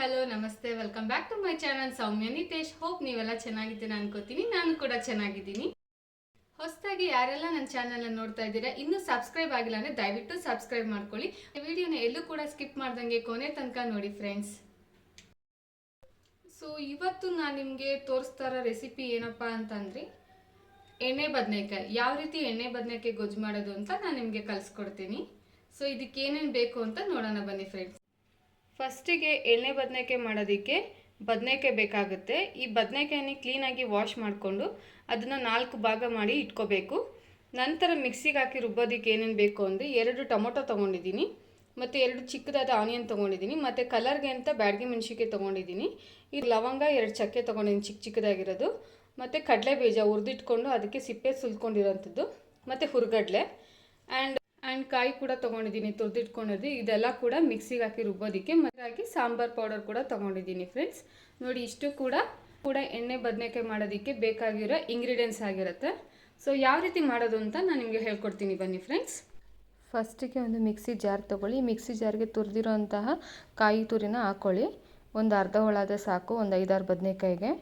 Hello ನಮಸ್ತೆ, welcome back to my channel Soumya Nitesh. Hope ನೀವೆಲ್ಲ ಚೆನ್ನಾಗಿದ್ದೀರಾ ಅನ್ಕೋತೀನಿ. ನಾನು ಕೂಡ ಚೆನ್ನಾಗಿದ್ದೀನಿ. ಹೊಸದಾಗಿ ಯಾರೆಲ್ಲ ನನ್ನ ಚಾನಲ್ ನೋಡ್ತಾ ಇದ್ದೀರಾ, ಇನ್ನೂ ಸಬ್ಸ್ಕ್ರೈಬ್ ಆಗಿಲ್ಲ ಅಂದರೆ ದಯವಿಟ್ಟು ಸಬ್ಸ್ಕ್ರೈಬ್ ಮಾಡ್ಕೊಳ್ಳಿ. ವಿಡಿಯೋನ ಎಲ್ಲೂ ಕೂಡ ಸ್ಕಿಪ್ ಮಾಡ್ದಂಗೆ ಕೊನೆ ತನಕ ನೋಡಿ ಫ್ರೆಂಡ್ಸ್. ಸೊ ಇವತ್ತು ನಾನು ನಿಮಗೆ ತೋರಿಸ್ತಾ ಇರೋ ರೆಸಿಪಿ ಏನಪ್ಪ ಅಂತಂದರೆ ಎಣ್ಣೆ ಬದನೆಕಾಯಿ. ಯಾವ ರೀತಿ ಎಣ್ಣೆ ಬದನೆಕಾಯಿ ಗೊಜ್ಜು ಮಾಡೋದು ಅಂತ ನಾನು ನಿಮಗೆ ಕಲಿಸ್ಕೊಡ್ತೀನಿ. ಸೊ ಇದಕ್ಕೆ ಏನೇನು ಬೇಕು ಅಂತ ನೋಡೋಣ ಬನ್ನಿ ಫ್ರೆಂಡ್ಸ್. ಫಸ್ಟಿಗೆ ಎಣ್ಣೆ ಬದನೆಕಾಯಿ ಮಾಡೋದಕ್ಕೆ ಬದನೆಕಾಯಿ ಬೇಕಾಗುತ್ತೆ. ಈ ಬದನೆಕಾಯಿನ ಕ್ಲೀನಾಗಿ ವಾಶ್ ಮಾಡಿಕೊಂಡು ಅದನ್ನು 4 ಭಾಗ ಮಾಡಿ ಇಟ್ಕೋಬೇಕು. ನಂತರ ಮಿಕ್ಸಿಗೆ ಹಾಕಿ ರುಬ್ಬೋದಕ್ಕೆ ಏನೇನು ಬೇಕು ಅಂದರೆ 2 ಟೊಮೊಟೊ ತೊಗೊಂಡಿದ್ದೀನಿ, ಮತ್ತು 2 ಚಿಕ್ಕದಾದ ಆನಿಯನ್ ತೊಗೊಂಡಿದ್ದೀನಿ, ಮತ್ತು ಕಲರ್ಗೆ ಅಂತ ಬ್ಯಾಡಗಿ ಮೆಣಸಿನ್ಕಾಯಿ ತೊಗೊಂಡಿದ್ದೀನಿ. ಈ ಲವಂಗ 2 ಚಕ್ಕೆ ತೊಗೊಂಡಿದ್ದೀನಿ ಚಿಕ್ಕದಾಗಿರೋದು, ಮತ್ತು ಕಡಲೆ ಬೀಜ ಹುರಿದಿಟ್ಕೊಂಡು ಅದಕ್ಕೆ ಸಿಪ್ಪೆ ಸುಲ್ಕೊಂಡಿರೋಂಥದ್ದು, ಮತ್ತು ಹುರ್ಗಡ್ಲೆ ಆ್ಯಂಡ್ ಕಾಯಿ ಕೂಡ ತೊಗೊಂಡಿದ್ದೀನಿ ತುರಿದಿಟ್ಕೊಂಡಿದ್ದು. ಇದೆಲ್ಲ ಕೂಡ ಮಿಕ್ಸಿಗೆ ಹಾಕಿ ರುಬ್ಬೋದಕ್ಕೆ. ಮತ್ತು ಹಾಕಿ ಸಾಂಬಾರು ಪೌಡರ್ ಕೂಡ ತೊಗೊಂಡಿದ್ದೀನಿ ಫ್ರೆಂಡ್ಸ್. ನೋಡಿ, ಇಷ್ಟು ಕೂಡ ಎಣ್ಣೆ ಬದನೆಕಾಯಿ ಮಾಡೋದಕ್ಕೆ ಬೇಕಾಗಿರೋ ಇಂಗ್ರೀಡಿಯೆಂಟ್ಸ್ ಆಗಿರುತ್ತೆ. ಸೊ ಯಾವ ರೀತಿ ಮಾಡೋದು ಅಂತ ನಾನು ನಿಮಗೆ ಹೇಳ್ಕೊಡ್ತೀನಿ ಬನ್ನಿ ಫ್ರೆಂಡ್ಸ್. ಫಸ್ಟಿಗೆ ಒಂದು ಮಿಕ್ಸಿ ಜಾರ್ ತೊಗೊಳ್ಳಿ. ಮಿಕ್ಸಿ ಜಾರ್ಗೆ ತುರಿದಿರೋಂತಹ ಕಾಯಿ ತುರಿನ ಹಾಕ್ಕೊಳ್ಳಿ. ಒಂದು ಅರ್ಧ ಹೋಳಾದರೆ ಸಾಕು. ಒಂದು 5-6 ಬದನೆಕಾಯಿಗೆ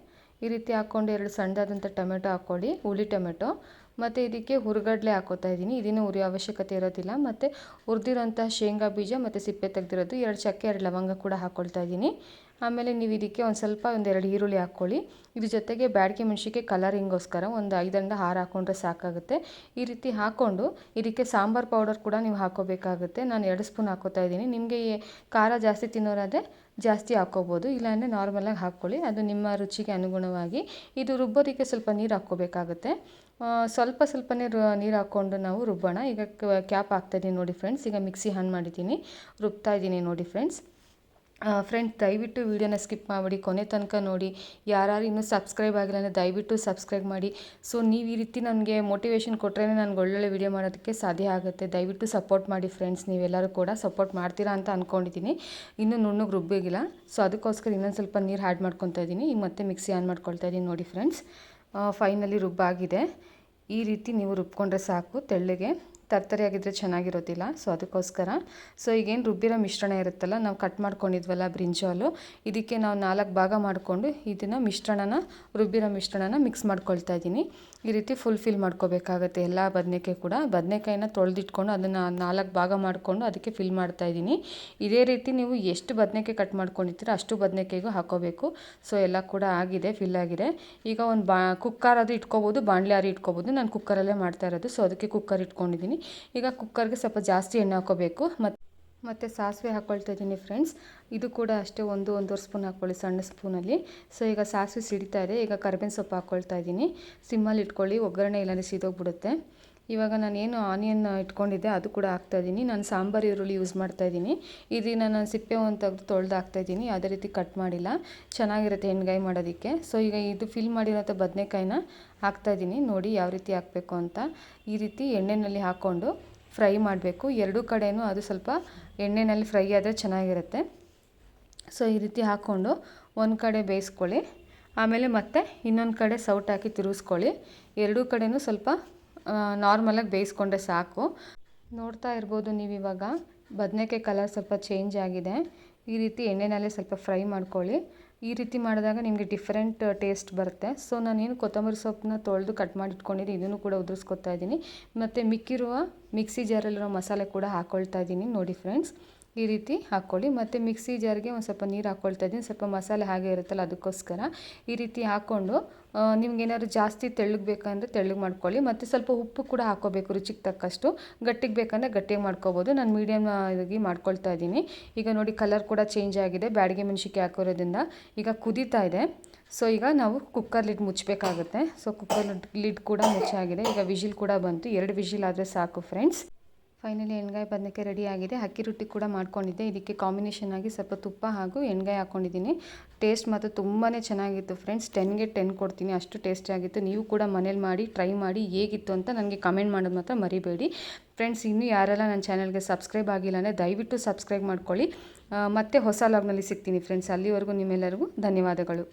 ಈ ರೀತಿ ಹಾಕ್ಕೊಂಡು 2 ಸಣ್ಣದಾದಂಥ ಟೊಮೆಟೊ ಹಾಕ್ಕೊಳ್ಳಿ, ಹುಳಿ ಟೊಮೆಟೊ. ಮತ್ತು ಇದಕ್ಕೆ ಹುರ್ಗಡ್ಲೆ ಹಾಕೋತಾ ಇದ್ದೀನಿ. ಇದನ್ನು ಹುರಿಯೋ ಅವಶ್ಯಕತೆ ಇರೋದಿಲ್ಲ. ಮತ್ತು ಹುರಿದಿರೋಂಥ ಶೇಂಗಾ ಬೀಜ ಮತ್ತು ಸಿಪ್ಪೆ ತೆಗೆದಿರೋದು 2 ಚಕ್ಕೆ 2 ಲವಂಗ ಕೂಡ ಹಾಕ್ಕೊಳ್ತಾ ಇದ್ದೀನಿ. ಆಮೇಲೆ ನೀವು ಇದಕ್ಕೆ ಒಂದು 2 ಈರುಳ್ಳಿ ಹಾಕ್ಕೊಳ್ಳಿ. ಇದ್ರ ಜೊತೆಗೆ ಬ್ಯಾಡಗಿ ಮೆಣಸಿನ್ಕಾಯಿ ಕಲರಿಂಗೋಸ್ಕರ ಒಂದು 5-6 ಹಾಕ್ಕೊಂಡ್ರೆ ಸಾಕಾಗುತ್ತೆ. ಈ ರೀತಿ ಹಾಕ್ಕೊಂಡು ಇದಕ್ಕೆ ಸಾಂಬಾರು ಪೌಡರ್ ಕೂಡ ನೀವು ಹಾಕ್ಕೋಬೇಕಾಗುತ್ತೆ. ನಾನು 2 ಸ್ಪೂನ್ ಹಾಕ್ಕೋತಾ ಇದ್ದೀನಿ. ನಿಮಗೆ ಖಾರ ಜಾಸ್ತಿ ತಿನ್ನೋರಾದರೆ ಜಾಸ್ತಿ ಹಾಕ್ಕೋಬೋದು, ಇಲ್ಲಾಂದರೆ ನಾರ್ಮಲಾಗಿ ಹಾಕ್ಕೊಳ್ಳಿ, ಅದು ನಿಮ್ಮ ರುಚಿಗೆ ಅನುಗುಣವಾಗಿ. ಇದು ರುಬ್ಬೋದಕ್ಕೆ ಸ್ವಲ್ಪ ನೀರು ಹಾಕ್ಕೋಬೇಕಾಗುತ್ತೆ. ಸ್ವಲ್ಪನೇ ನೀರು ಹಾಕ್ಕೊಂಡು ನಾವು ರುಬ್ಬೋಣ. ಈಗ ಕ್ಯಾಪ್ ಹಾಕ್ತಾಯಿದ್ದೀನಿ ನೋಡಿ ಫ್ರೆಂಡ್ಸ್. ಈಗ ಮಿಕ್ಸಿ ಆನ್ ಮಾಡಿದ್ದೀನಿ, ರುಬ್ತಾ ಇದ್ದೀನಿ ನೋಡಿ ಫ್ರೆಂಡ್ಸ್. ದಯವಿಟ್ಟು ವೀಡಿಯೋನ ಸ್ಕಿಪ್ ಮಾಡಿಬಿಡಿ, ಕೊನೆ ತನಕ ನೋಡಿ. ಯಾರು ಇನ್ನೂ ಸಬ್ಸ್ಕ್ರೈಬ್ ಆಗಿಲ್ಲ ಅಂದರೆ ದಯವಿಟ್ಟು ಸಬ್ಸ್ಕ್ರೈಬ್ ಮಾಡಿ. ಸೊ ನೀವು ಈ ರೀತಿ ನನಗೆ ಮೋಟಿವೇಶನ್ ಕೊಟ್ಟರೆ ನನಗೆ ಒಳ್ಳೊಳ್ಳೆ ವೀಡಿಯೋ ಮಾಡೋದಕ್ಕೆ ಸಾಧ್ಯ ಆಗುತ್ತೆ. ದಯವಿಟ್ಟು ಸಪೋರ್ಟ್ ಮಾಡಿ ಫ್ರೆಂಡ್ಸ್. ನೀವೆಲ್ಲರೂ ಕೂಡ ಸಪೋರ್ಟ್ ಮಾಡ್ತೀರಾ ಅಂತ ಅಂದ್ಕೊಂಡಿದ್ದೀನಿ. ಇನ್ನೂ ನುಣ್ಣಗೆ ರುಬ್ಬೇಗಿಲ್ಲ, ಸೊ ಅದಕ್ಕೋಸ್ಕರ ಇನ್ನೊಂದು ಸ್ವಲ್ಪ ನೀರು ಆ್ಯಡ್ ಮಾಡ್ಕೊತಾ ಇದ್ದೀನಿ. ಈಗ ಮತ್ತೆ ಮಿಕ್ಸಿ ಆನ್ ಮಾಡ್ಕೊಳ್ತಾ ಇದ್ದೀನಿ ನೋಡಿ ಫ್ರೆಂಡ್ಸ್. ಫೈನಲಿ ರುಬ್ಬಾಗಿದೆ. ಈ ರೀತಿ ನೀವು ರುಬ್ಕೊಂಡ್ರೆ ಸಾಕು. ತೆಳ್ಳಗೆ ತರ್ತರಿಯಾಗಿದ್ದರೆ ಚೆನ್ನಾಗಿರೋದಿಲ್ಲ, ಸೊ ಅದಕ್ಕೋಸ್ಕರ. ಸೊ ಈಗೇನು ರುಬ್ಬಿರೋ ಮಿಶ್ರಣ ಇರುತ್ತಲ್ಲ, ನಾವು ಕಟ್ ಮಾಡ್ಕೊಂಡಿದ್ವಲ್ಲ ಬ್ರಿಂಜಾಲು, ಇದಕ್ಕೆ ನಾವು 4 ಭಾಗ ಮಾಡಿಕೊಂಡು ಇದನ್ನು ರುಬ್ಬಿರೋ ಮಿಶ್ರಣನ ಮಿಕ್ಸ್ ಮಾಡ್ಕೊಳ್ತಾ ಇದ್ದೀನಿ. ಈ ರೀತಿ ಫಿಲ್ ಮಾಡ್ಕೋಬೇಕಾಗತ್ತೆ ಎಲ್ಲ ಬದನೆಕಾಯಿನ ತೊಳೆದಿಟ್ಕೊಂಡು ಅದನ್ನು 4 ಭಾಗ ಮಾಡಿಕೊಂಡು ಅದಕ್ಕೆ ಫಿಲ್ ಮಾಡ್ತಾಯಿದ್ದೀನಿ. ಇದೇ ರೀತಿ ನೀವು ಎಷ್ಟು ಬದನೆಕಾಯಿ ಕಟ್ ಮಾಡ್ಕೊಂಡಿರ್ತೀರೋ ಅಷ್ಟು ಬದನೆಕಾಯಿಗೂ ಹಾಕೋಬೇಕು. ಸೊ ಎಲ್ಲ ಕೂಡ ಆಗಿದೆ, ಫಿಲ್ ಆಗಿದೆ. ಈಗ ಒಂದು ಕುಕ್ಕರ್ ಅದು ಇಟ್ಕೋಬೋದು, ಬಾಣಲೆ ಆರಿ ಇಟ್ಕೋಬೋದು. ನಾನು ಕುಕ್ಕರಲ್ಲೇ ಮಾಡ್ತಾ ಇರೋದು, ಸೊ ಅದಕ್ಕೆ ಕುಕ್ಕರ್ ಇಟ್ಕೊಂಡಿದ್ದೀನಿ. ಈಗ ಕುಕ್ಕರ್ಗೆ ಸ್ವಲ್ಪ ಜಾಸ್ತಿ ಎಣ್ಣೆ ಹಾಕೋಬೇಕು. ಮತ್ತು ಸಾಸಿವೆ ಹಾಕ್ಕೊಳ್ತಾ ಇದ್ದೀನಿ ಫ್ರೆಂಡ್ಸ್. ಇದು ಕೂಡ ಅಷ್ಟೇ, 1-1.5 ಸ್ಪೂನ್ ಹಾಕ್ಕೊಳ್ಳಿ ಸಣ್ಣ ಸ್ಪೂನಲ್ಲಿ. ಸೊ ಈಗ ಸಾಸಿವೆ ಸಿಡಿತಾ ಇದೆ. ಈಗ ಕರಿಬೇವಿನ ಸೊಪ್ಪು ಹಾಕ್ಕೊಳ್ತಾ ಇದ್ದೀನಿ. ಸಿಮ್ಮಲ್ಲಿ ಇಟ್ಕೊಳ್ಳಿ, ಒಗ್ಗರಣೆ ಇಲ್ಲಾಂದರೆ ಸೀದೋಗ್ಬಿಡುತ್ತೆ. ಇವಾಗ ನಾನೇನು ಆನಿಯನ್ ಇಟ್ಕೊಂಡಿದ್ದೆ ಅದು ಕೂಡ ಹಾಕ್ತಾಯಿದ್ದೀನಿ. ನಾನು ಸಾಂಬಾರು ಈರುಳ್ಳಿ ಯೂಸ್ ಮಾಡ್ತಾಯಿದ್ದೀನಿ. ಇದನ್ನು ನಾನು ಸಿಪ್ಪೆ ಒಂದು ತೆಗೆದು ತೊಳೆದು ಹಾಕ್ತಾಯಿದ್ದೀನಿ, ಯಾವುದೇ ರೀತಿ ಕಟ್ ಮಾಡಿಲ್ಲ. ಚೆನ್ನಾಗಿರುತ್ತೆ ಎಣ್ಗಾಯಿ ಮಾಡೋದಕ್ಕೆ. ಸೊ ಈಗ ಇದು ಫಿಲ್ ಮಾಡಿರೋಂಥ ಬದನೆಕಾಯಿನ ಹಾಕ್ತಾಯಿದ್ದೀನಿ. ನೋಡಿ ಯಾವ ರೀತಿ ಹಾಕಬೇಕು ಅಂತ. ಈ ರೀತಿ ಎಣ್ಣೆಯಲ್ಲಿ ಹಾಕ್ಕೊಂಡು ಫ್ರೈ ಮಾಡಬೇಕು. 2 ಕಡೆಯೂ ಅದು ಸ್ವಲ್ಪ ಎಣ್ಣೆಯಲ್ಲಿ ಫ್ರೈ ಆದರೆ ಚೆನ್ನಾಗಿರುತ್ತೆ. ಸೊ ಈ ರೀತಿ ಹಾಕ್ಕೊಂಡು ಒಂದು ಕಡೆ ಬೇಯಿಸ್ಕೊಳ್ಳಿ. ಆಮೇಲೆ ಮತ್ತೆ ಇನ್ನೊಂದು ಕಡೆ ಸೌಟ್ ಹಾಕಿ ತಿರುಗಿಸ್ಕೊಳ್ಳಿ. 2 ಕಡೆಯೂ ಸ್ವಲ್ಪ ನಾರ್ಮಲಾಗಿ ಬೇಯಿಸ್ಕೊಂಡ್ರೆ ಸಾಕು. ನೋಡ್ತಾ ಇರ್ಬೋದು ನೀವಿವಾಗ ಬದನೆಕಾಯಿ ಕಲರ್ ಸ್ವಲ್ಪ ಚೇಂಜ್ ಆಗಿದೆ. ಈ ರೀತಿ ಎಣ್ಣೆನಲ್ಲೇ ಸ್ವಲ್ಪ ಫ್ರೈ ಮಾಡ್ಕೊಳ್ಳಿ. ಈ ರೀತಿ ಮಾಡಿದಾಗ ನಿಮಗೆ ಡಿಫ್ರೆಂಟ್ ಟೇಸ್ಟ್ ಬರುತ್ತೆ. ಸೊ ನಾನೇನು ಕೊತ್ತಂಬರಿ ಸೊಪ್ಪನ್ನ ತೊಳೆದು ಕಟ್ ಮಾಡಿ ಇಟ್ಕೊಂಡಿದ್ದೀನಿ, ಇದನ್ನು ಕೂಡ ಉದುರಿಸ್ಕೊತಾ ಇದ್ದೀನಿ. ಮತ್ತು ಮಿಕ್ಕಿರುವ ಮಿಕ್ಸಿ ಜಾರಲ್ಲಿರೋ ಮಸಾಲೆ ಕೂಡ ಹಾಕ್ಕೊಳ್ತಾ ಇದ್ದೀನಿ ನೋಡಿ ಫ್ರೆಂಡ್ಸ್. ಈ ರೀತಿ ಹಾಕ್ಕೊಳ್ಳಿ. ಮತ್ತು ಮಿಕ್ಸಿ ಜಾರ್ಗೆ ಒಂದು ಸ್ವಲ್ಪ ನೀರು ಹಾಕ್ಕೊಳ್ತಾ ಇದ್ದೀನಿ, ಸ್ವಲ್ಪ ಮಸಾಲೆ ಹಾಗೆ ಇರುತ್ತಲ್ಲ ಅದಕ್ಕೋಸ್ಕರ. ಈ ರೀತಿ ಹಾಕ್ಕೊಂಡು ನಿಮ್ಗೇನಾದ್ರು ಜಾಸ್ತಿ ತೆಳ್ಳಗೆ ಬೇಕಂದರೆ ತೆಳ್ಳಗೆ ಮಾಡ್ಕೊಳ್ಳಿ. ಮತ್ತು ಸ್ವಲ್ಪ ಉಪ್ಪು ಕೂಡ ಹಾಕ್ಕೋಬೇಕು ರುಚಿಗೆ ತಕ್ಕಷ್ಟು. ಗಟ್ಟಿಗೆ ಬೇಕಂದರೆ ಗಟ್ಟಿಗೆ ಮಾಡ್ಕೋಬೋದು. ನಾನು ಮೀಡಿಯಮ್ ಆಗಿ ಮಾಡ್ಕೊಳ್ತಾ ಇದ್ದೀನಿ. ಈಗ ನೋಡಿ ಕಲರ್ ಕೂಡ ಚೇಂಜ್ ಆಗಿದೆ ಬ್ಯಾಡಗಿ ಮೆಣಸಿನ್ಕಾಯಿ ಹಾಕೋರೋದ್ರಿಂದ. ಈಗ ಕುದೀತಾ ಇದೆ. ಸೊ ಈಗ ನಾವು ಕುಕ್ಕರ್ ಲಿಡ್ ಮುಚ್ಚಬೇಕಾಗುತ್ತೆ. ಸೊ ಕುಕ್ಕರ್ ಲಿಡ್ ಕೂಡ ಮುಚ್ಚಾಗಿದೆ. ಈಗ ವಿಜಿಲ್ ಕೂಡ ಬಂತು. 2 ವಿಜಿಲ್ ಆದರೆ ಸಾಕು ಫ್ರೆಂಡ್ಸ್. ಫೈನಲಿ ಎಣ್ಗಾಯಿ ಬದನೆಕಾಯಿ ರೆಡಿ ಆಗಿದೆ. ಅಕ್ಕಿ ರೊಟ್ಟಿ ಕೂಡ ಮಾಡ್ಕೊಂಡಿದ್ದೆ. ಇದಕ್ಕೆ ಕಾಂಬಿನೇಷನ್ ಆಗಿ ಸ್ವಲ್ಪ ತುಪ್ಪ ಹಾಗೂ ಎಣ್ಗಾಯಿ ಹಾಕ್ಕೊಂಡಿದ್ದೀನಿ. ಟೇಸ್ಟ್ ಮಾತ್ರ ತುಂಬಾ ಚೆನ್ನಾಗಿತ್ತು ಫ್ರೆಂಡ್ಸ್. 10ಗೆ 10 ಕೊಡ್ತೀನಿ, ಅಷ್ಟು ಟೇಸ್ಟಿ ಆಗಿತ್ತು. ನೀವು ಕೂಡ ಮನೇಲಿ ಮಾಡಿ ಟ್ರೈ ಮಾಡಿ ಹೇಗಿತ್ತು ಅಂತ ನನಗೆ ಕಮೆಂಟ್ ಮಾಡೋದು ಮಾತ್ರ ಮರಿಬೇಡಿ ಫ್ರೆಂಡ್ಸ್. ಇನ್ನೂ ಯಾರೆಲ್ಲ ನನ್ನ ಚಾನಲ್ಗೆ ಸಬ್ಸ್ಕ್ರೈಬ್ ಆಗಿಲ್ಲ ಅಂದರೆ ದಯವಿಟ್ಟು ಸಬ್ಸ್ಕ್ರೈಬ್ ಮಾಡ್ಕೊಳ್ಳಿ. ಮತ್ತೆ ಹೊಸ ಲಾಗ್ನಲ್ಲಿ ಸಿಗ್ತೀನಿ ಫ್ರೆಂಡ್ಸ್. ಅಲ್ಲಿವರೆಗೂ ನಿಮ್ಮೆಲ್ಲರಿಗೂ ಧನ್ಯವಾದಗಳು.